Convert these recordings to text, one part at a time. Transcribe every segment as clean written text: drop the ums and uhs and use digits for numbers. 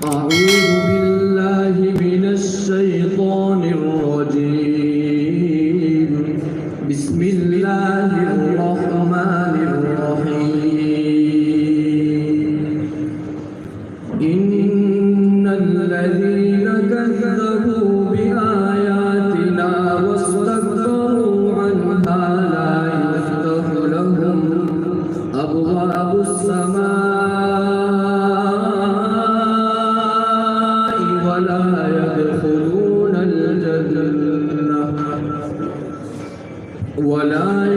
أعوذ بالله من الشيطان الرجيم. بسم الله الرحمن الرحيم. إن الذين كذبوا بآياتنا واستكبروا عنها لا يفتح لهم أبواب السماء ولا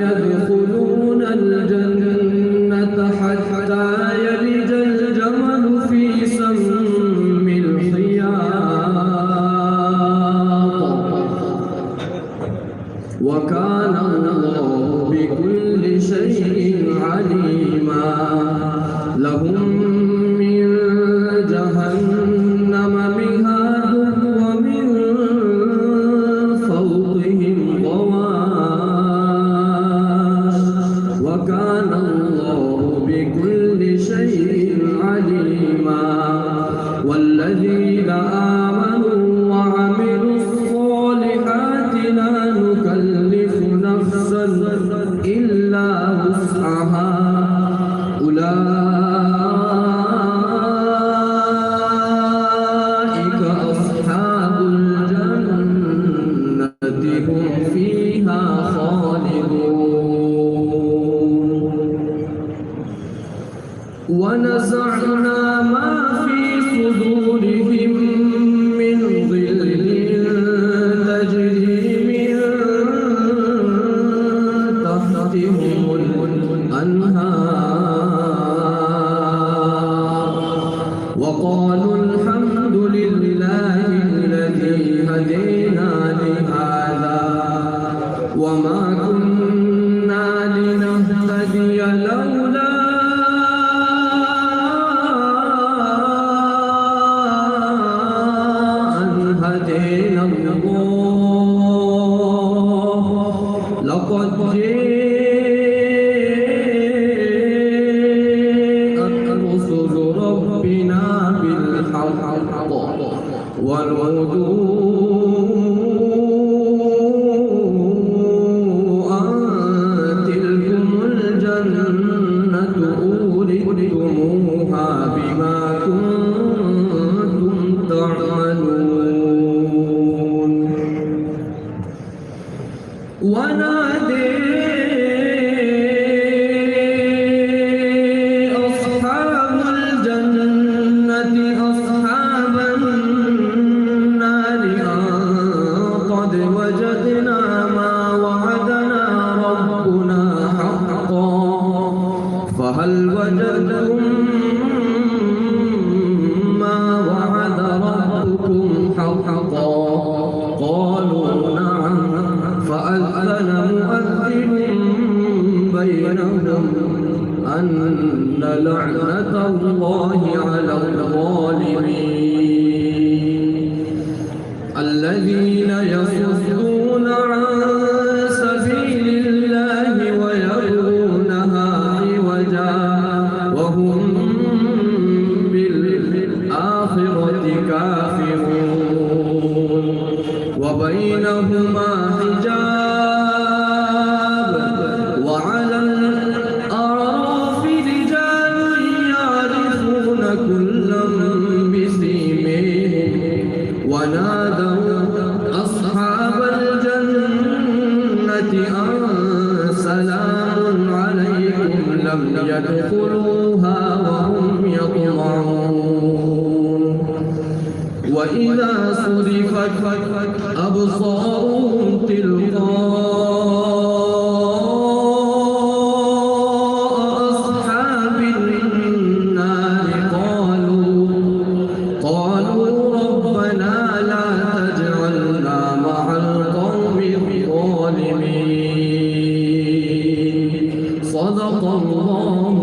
يدخلون الجنة حتى يلج الجمل في سم الخياط وكان الله بكل شيء عليما. لهم من جهنم مهاد ومن فوقهم غواش وكان الله بكل شيء عليما. والذين آمنوا وعملوا الصالحات لا نكلف نفسا إلا وسعها أولئك أصحاب الجنة هم فيها خالدون. ونزعنا ما في صدورهم من غل تجري من تحتهم الأنهار وقالوا الحمد لله الذي هدينا لهذا وما كنا لنهتدي لولا أن هدينا الله لقد جاءت رسل ربنا بالحق ونودوا أن تلكم الجنة أورثتموها بما كنتم تعملون. ونادي أصحاب الجنة أصحاب النار أن قد وجدنا ما وعدنا ربنا حقا فهل وجدتم ما وعد ربكم حقا قالوا نعم فأذن مؤذن بينهم أن لعنة الله على الظالمين. الذين يصدون عن سبيل الله ويبغونها عوجا وهم بالآخرة كافرون وبينهما حجاب وعلى الأعراف رجال يعرفون كلا بسيماهم ونادوا أصحاب الجنة أن سلام عليكم لم يدخلوها وهم يطمعون. وإذا صرفت أبصارهم تلقاء أصحاب النار قالوا ربنا لا تجعلنا مع القوم الظالمين. صدق الله